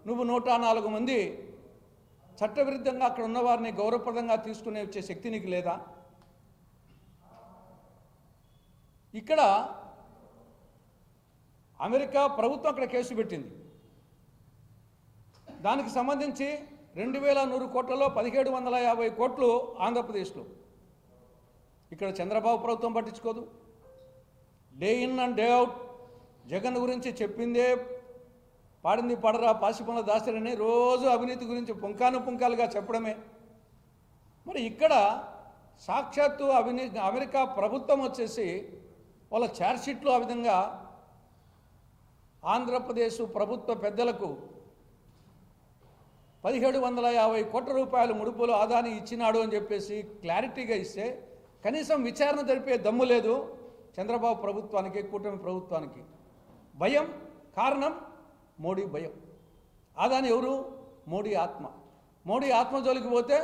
నువ్వు 104 మంది చట్టవిరుద్ధంగా అక్కడ ఉన్నవారిని గౌరవప్రదంగా తీసుకునే వచ్చే శక్తి నీకు లేదా? ఇక్కడ అమెరికా ప్రభుత్వం అక్కడ కేసు పెట్టింది. దానికి సంబంధించి 2100 కోట్లలో 1750 కోట్లు ఆంధ్రప్రదేశ్లో. ఇక్కడ చంద్రబాబు ప్రభుత్వం పట్టించుకోదు. Day in and day out Jagan గురించి చెప్పిందే పాడింది పడరా పాసిపనుల దాసరని రోజు అవినీతి గురించి పుంకాలుగా చెప్పడమే. మరి ఇక్కడ సాక్షాత్తు అమెరికా ప్రభుత్వం వచ్చేసి వాళ్ళ ఛార్జ్షీట్లో ఆ విధంగా ఆంధ్రప్రదేశ్ ప్రభుత్వ పెద్దలకు 1750 కోట్ల రూపాయలు ముడుపులు ఆదాని ఇచ్చినాడు అని చెప్పేసి క్లారిటీగా ఇస్తే కనీసం విచారణ జరిపే దమ్ము లేదు చంద్రబాబు ప్రభుత్వానికి, కూటమి ప్రభుత్వానికి. భయం, కారణం మోడీ భయం. ఆదాని ఎవరు? మోడీ ఆత్మ. మోడీ ఆత్మ జోలికి పోతే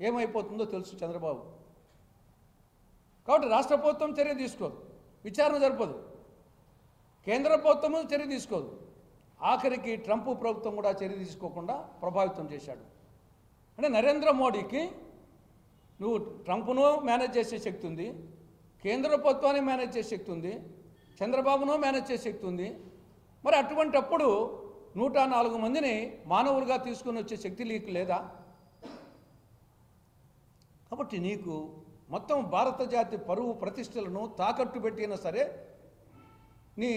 ఏమైపోతుందో తెలుసు చంద్రబాబు. కాబట్టి రాష్ట్ర ప్రభుత్వం చర్య తీసుకోదు, విచారణ జరపదు, కేంద్ర ప్రభుత్వము చర్య తీసుకోదు. ఆఖరికి ట్రంప్ ప్రభుత్వం కూడా చర్య తీసుకోకుండా ప్రభావితం చేశాడు. అంటే నరేంద్ర మోడీకి నువ్వు ట్రంప్ను మేనేజ్ చేసే శక్తి ఉంది, కేంద్ర ప్రభుత్వాన్ని మేనేజ్ చేసే శక్తి ఉంది, చంద్రబాబును మేనేజ్ చేసే శక్తి ఉంది. మరి అటువంటప్పుడు 104 మందిని మానవులుగా తీసుకుని వచ్చే శక్తి నీకు లేదా? కాబట్టి నీకు మొత్తం భారత జాతి పరువు ప్రతిష్టలను తాకట్టు పెట్టినా సరే నీ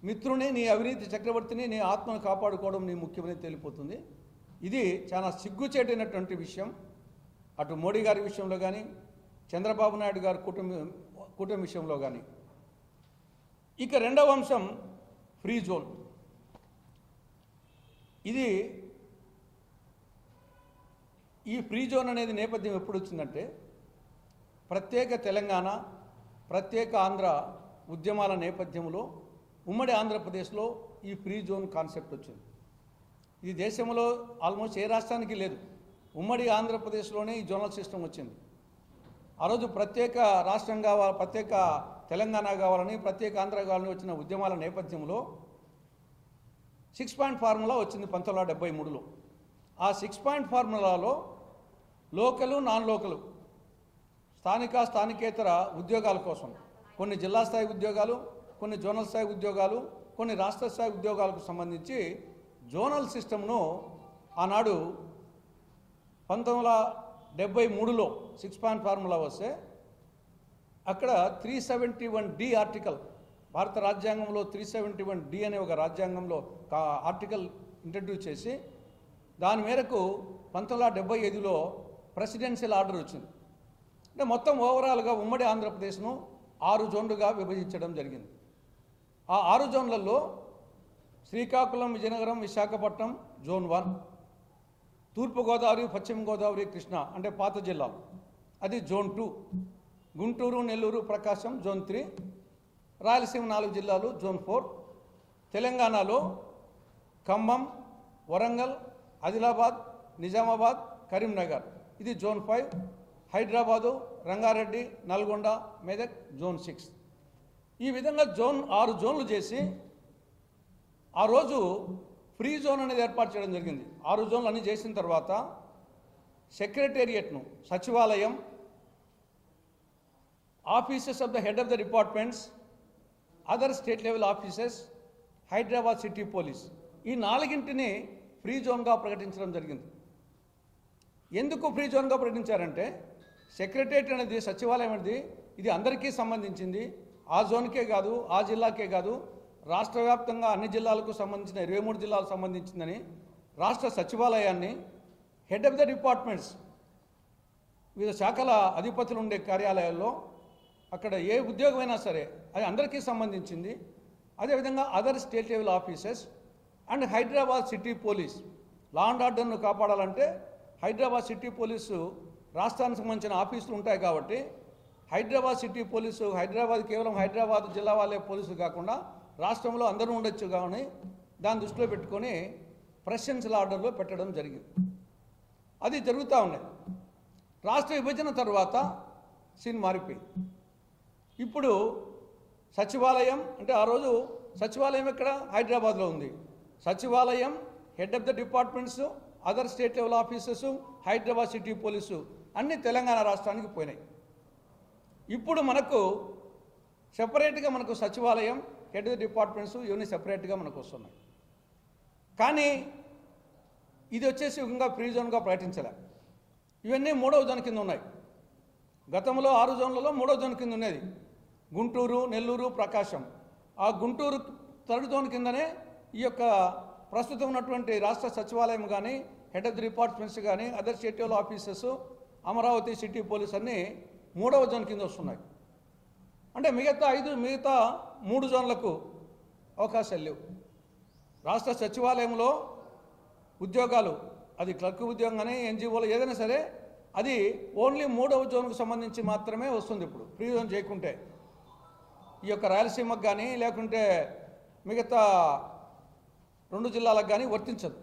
మిత్రుని, నీ అవినీతి చక్రవర్తిని, నీ ఆత్మను కాపాడుకోవడం నీ ముఖ్యమని తేలిపోతుంది. ఇది చాలా సిగ్గుచేటైనటువంటి విషయం, అటు మోడీ గారి విషయంలో కానీ, చంద్రబాబు నాయుడు గారి కూటమి విషయంలో కానీ. ఇక రెండవ అంశం ఫ్రీ జోన్. ఈ ఫ్రీ జోన్ అనేది నేపథ్యం ఎప్పుడు వచ్చిందంటే ప్రత్యేక తెలంగాణ, ప్రత్యేక ఆంధ్ర ఉద్యమాల నేపథ్యంలో ఉమ్మడి ఆంధ్రప్రదేశ్లో ఈ ఫ్రీ జోన్ కాన్సెప్ట్ వచ్చింది. ఇది దేశంలో ఆల్మోస్ట్ ఏ రాష్ట్రానికి లేదు. ఉమ్మడి ఆంధ్రప్రదేశ్లోనే ఈ జోనల్ సిస్టమ్ వచ్చింది. ఆ రోజు ప్రత్యేక రాష్ట్రం కావాలి, ప్రత్యేక తెలంగాణ కావాలని, ప్రత్యేక ఆంధ్ర కావాలని వచ్చిన ఉద్యమాల నేపథ్యంలో 6 పాయింట్ ఫార్ములా వచ్చింది 1973లో. ఆ 6 పాయింట్ ఫార్ములాలో లోకలు, నాన్ లోకలు, స్థానికేతర ఉద్యోగాల కోసం కొన్ని జిల్లా స్థాయి ఉద్యోగాలు, కొన్ని జోనల్ స్థాయి ఉద్యోగాలు, కొన్ని రాష్ట్ర స్థాయి ఉద్యోగాలకు సంబంధించి జోనల్ సిస్టమ్ను ఆనాడు 1973లో 6 పాయింట్ ఫార్ములా వస్తే అక్కడ 371D ఆర్టికల్, భారత రాజ్యాంగంలో 371D అనే ఒక రాజ్యాంగంలో ఆర్టికల్ ఇంట్రడ్యూస్ చేసి దాని మేరకు 1975లో ప్రెసిడెన్షియల్ ఆర్డర్ వచ్చింది. అంటే మొత్తం ఓవరాల్గా ఉమ్మడి ఆంధ్రప్రదేశ్ను 6 జోన్లుగా విభజించడం జరిగింది. ఆ 6 జోన్లలో శ్రీకాకుళం, విజయనగరం, విశాఖపట్నం జోన్ 1, తూర్పుగోదావరి, పశ్చిమ గోదావరి, కృష్ణా అంటే పాత జిల్లాలు అది జోన్ 2, గుంటూరు, నెల్లూరు, ప్రకాశం జోన్ 3, రాయలసీమ 4 జిల్లాలు జోన్ 4, తెలంగాణలో ఖమ్మం, వరంగల్, ఆదిలాబాద్, నిజామాబాద్, కరీంనగర్ ఇది జోన్ 5, హైదరాబాదు, రంగారెడ్డి, నల్గొండ, మెదక్ జోన్ 6. ఈ విధంగా 6 జోన్లు చేసి ఆ రోజు ఫ్రీ జోన్ అనేది ఏర్పాటు చేయడం జరిగింది. 6 జోన్లు అన్నీ చేసిన తర్వాత సెక్రటేరియట్ను, సచివాలయం, offices of the head of the departments, other state level offices, Hyderabad city police ఈ 4ంటిని ఫ్రీ జోన్గా ప్రకటించడం జరిగింది. ఎందుకు ఫ్రీ జోన్గా ప్రకటించారంటే సెక్రటేరియట్ అనేది, సచివాలయం అనేది ఇది అందరికీ సంబంధించింది. ఆ జోన్కే కాదు, ఆ జిల్లాకే కాదు, రాష్ట్ర వ్యాప్తంగా అన్ని జిల్లాలకు సంబంధించిన 23 జిల్లాలకు సంబంధించిందని రాష్ట్ర సచివాలయాన్ని హెడ్ ఆఫ్ ద డిపార్ట్మెంట్స్, వివిధ శాఖల అధిపతులు ఉండే కార్యాలయాల్లో అక్కడ ఏ ఉద్యోగమైనా సరే అది అందరికీ సంబంధించింది. అదేవిధంగా other state level offices and Hyderabad city police, law and ఆర్డర్ను కాపాడాలంటే హైదరాబాద్ సిటీ పోలీసు రాష్ట్రానికి సంబంధించిన ఆఫీసులు ఉంటాయి కాబట్టి హైదరాబాద్ సిటీ పోలీసు, కేవలం హైదరాబాద్ జిల్లా వాళ్ళే పోలీసులు కాకుండా రాష్ట్రంలో అందరూ ఉండొచ్చు కానీ దాన్ని దృష్టిలో పెట్టుకొని ప్రెసిడెన్షియల్ ఆర్డర్లో పెట్టడం జరిగింది. అది జరుగుతూ ఉన్నాయి. రాష్ట్ర విభజన తర్వాత సీన్ మారిపోయింది. ఇప్పుడు సచివాలయం అంటే ఆ రోజు సచివాలయం ఎక్కడ? హైదరాబాద్లో ఉంది. సచివాలయం head of the departments, other state level officers, Hyderabad city police అన్నీ తెలంగాణ రాష్ట్రానికి పోయినాయి. ఇప్పుడు మనకు సెపరేట్గా మనకు సచివాలయం, హెడ్ ఆఫ్ ద డిపార్ట్మెంట్స్ ఇవన్నీ సెపరేట్గా మనకు వస్తున్నాయి. కానీ ఇది వచ్చేసి ఇంకా ఫ్రీ జోన్గా ప్రకటించలే. ఇవన్నీ 3వ జోన్ కింద ఉన్నాయి. గతంలో 6 జోన్లలో 3వ జోన్ కింద ఉన్నది గుంటూరు, నెల్లూరు, ప్రకాశం. ఆ గుంటూరు 3rd జోన్ కిందనే ఈ యొక్క ప్రస్తుతం ఉన్నటువంటి రాష్ట్ర సచివాలయం కానీ, హెడ్ ఆఫ్ ది డిపార్ట్మెంట్స్ కానీ, other state level officers, Amaravati city police అన్నీ 3వ జోన్ కింద వస్తున్నాయి. అంటే మిగతా 3 జోన్లకు అవకాశాలు లేవు. రాష్ట్ర సచివాలయంలో ఉద్యోగాలు, అది క్లర్క్ ఉద్యోగం కానీ, ఎన్జిఓలు ఏదైనా సరే, అది ఓన్లీ 3వ జోన్కు సంబంధించి మాత్రమే వస్తుంది. ఇప్పుడు ఫ్రీ జోన్ చేయకుంటే ఈ యొక్క రాయలసీమకు కానీ లేకుంటే మిగతా 2 జిల్లాలకు కానీ వర్తించదు.